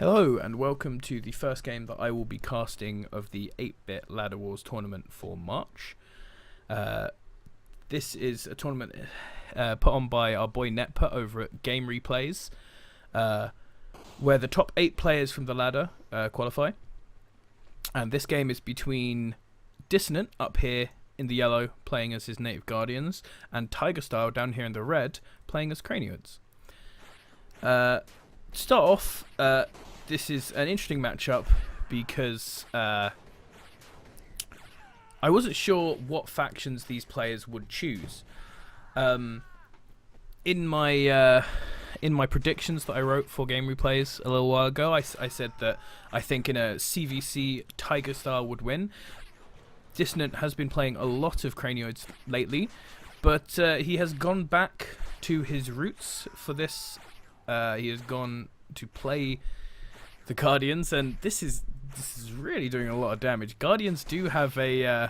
Hello and welcome to the first game that I will be casting of the 8-bit Ladderwars tournament for March. This is a tournament put on by our boy Netput over at Game Replays, where the top 8 players from the ladder qualify. And this game is between Dissonant up here in the yellow playing as his native Guardians and TigerStyle down here in the red playing as Cranioids. To start off, this is an interesting matchup because I wasn't sure what factions these players would choose. In my predictions that I wrote for Game Replays a little while ago, I said that I think in a CVC TigerStyle would win. Dissonant has been playing a lot of Cranioids lately, but he has gone back to his roots for this. He has gone to play the Guardians, and this is really doing a lot of damage. Guardians do have a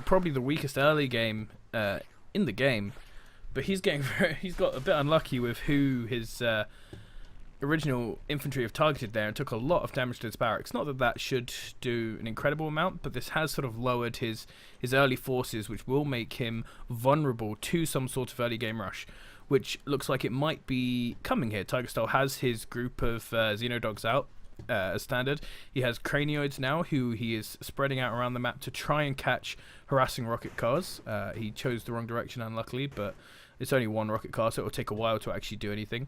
probably the weakest early game in the game, but he's got a bit unlucky with who his original infantry have targeted there and took a lot of damage to his barracks. Not that that should do an incredible amount, but this has sort of lowered his early forces, which will make him vulnerable to some sort of early game rush, which looks like it might be coming here. TigerStyle has his group of Xenodogs out as standard. He has Cranioids now, who he is spreading out around the map to try and catch harassing rocket cars. He chose the wrong direction, unluckily, but it's only one rocket car, so it will take a while to actually do anything.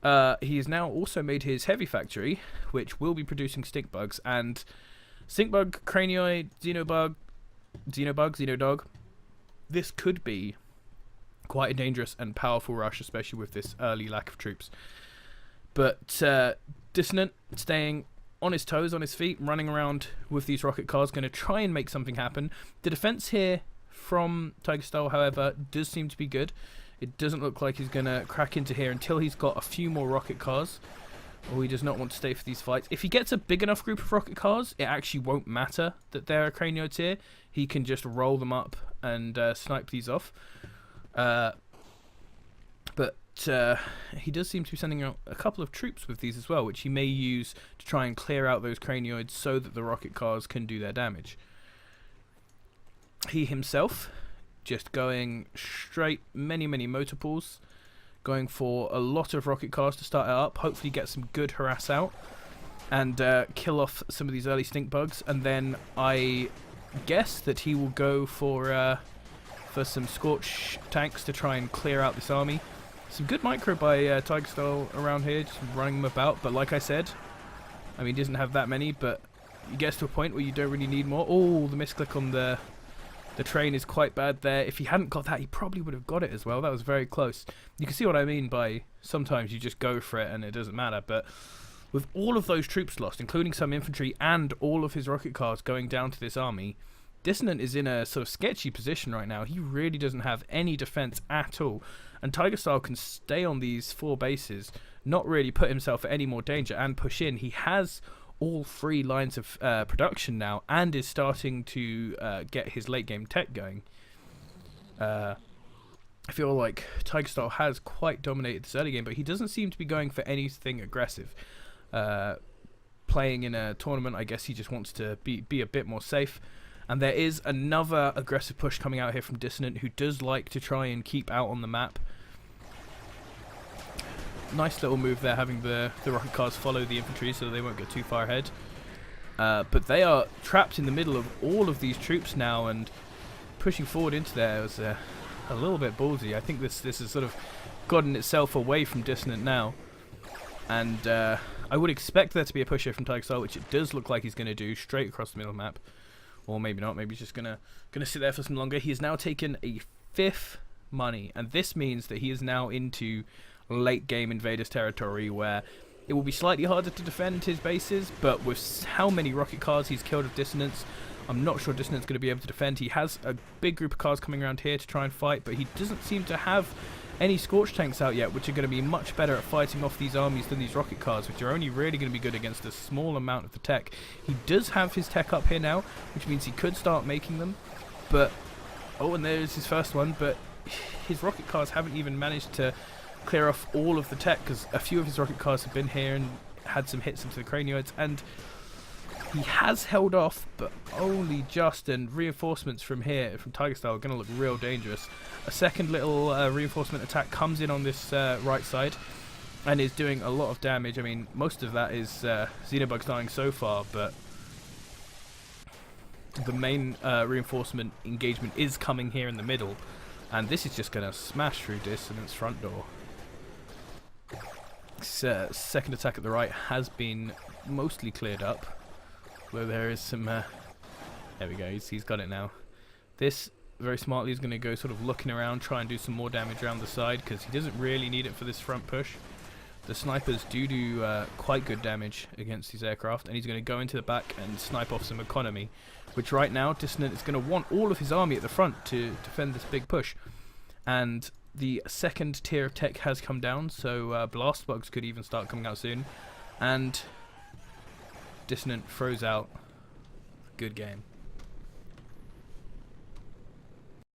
He has now also made his heavy factory, which will be producing stink bugs, and stink bug, Cranioid, Xenodog. This could be quite a dangerous and powerful rush, especially with this early lack of troops. But Dissonant staying on his toes, on his feet, running around with these rocket cars, going to try and make something happen. The defense here from TigerStyle, however, does seem to be good. It doesn't look like he's going to crack into here until he's got a few more rocket cars, or he does not want to stay for these fights. If he gets a big enough group of rocket cars, it actually won't matter that there are Cranioids here. He can just roll them up and snipe these off. But he does seem to be sending out a couple of troops with these as well, which he may use to try and clear out those Cranioids so that the rocket cars can do their damage. He himself just going straight many motor pools, going for a lot of rocket cars to start it up, hopefully get some good harass out and kill off some of these early stink bugs, and then I guess that he will go for some Scorch tanks to try and clear out this army. Some good micro by TigerStyle around here, just running them about, but like I said, I mean, he doesn't have that many, but he gets to a point where you don't really need more. Oh, the misclick on the train is quite bad there. If he hadn't got that, he probably would have got it as well. That was very close. You can see what I mean by sometimes you just go for it and it doesn't matter, but with all of those troops lost, including some infantry and all of his rocket cars going down to this army, Dissonant is in a sort of sketchy position right now. He really doesn't have any defense at all, and TigerStyle can stay on these 4 bases, not really put himself at any more danger, and push in. He has all 3 lines of production now and is starting to get his late game tech going. I feel like TigerStyle has quite dominated this early game, but he doesn't seem to be going for anything aggressive. Playing in a tournament, I guess he just wants to be a bit more safe. And there is another aggressive push coming out here from Dissonant, who does like to try and keep out on the map. Nice little move there, having the rocket cars follow the infantry so they won't get too far ahead. But they are trapped in the middle of all of these troops now, and pushing forward into there was a little bit ballsy. I think this has sort of gotten itself away from Dissonant now. And I would expect there to be a push here from TigerStyle, which it does look like he's going to do, straight across the middle of the map. Or maybe not, maybe he's just gonna sit there for some longer. He has now taken a 5th money, and this means that he is now into late game invaders territory, where it will be slightly harder to defend his bases, but with how many rocket cars he's killed of Dissonance, I'm not sure Dissonant's going to be able to defend. He has a big group of cars coming around here to try and fight, but he doesn't seem to have any Scorch tanks out yet, which are going to be much better at fighting off these armies than these rocket cars, which are only really going to be good against a small amount of the tech. He does have his tech up here now, which means he could start making them, but oh, and there's his first one, but his rocket cars haven't even managed to clear off all of the tech, because a few of his rocket cars have been here and had some hits into the Cranioids, and he has held off, but only just, and reinforcements from here, from TigerStyle, are going to look real dangerous. A second little reinforcement attack comes in on this right side, and is doing a lot of damage. I mean, most of that is Xenobugs dying so far, but the main reinforcement engagement is coming here in the middle, and this is just going to smash through Dissonant's front door. Second attack at the right has been mostly cleared up, though there is some... there we go, he's got it now. This, very smartly, is going to go sort of looking around, try and do some more damage around the side, because he doesn't really need it for this front push. The snipers do quite good damage against these aircraft, and he's going to go into the back and snipe off some economy, which right now Dissonant is going to want all of his army at the front to defend this big push. And the second tier of tech has come down, so blast bugs could even start coming out soon, and Dissonant throws out. Good game.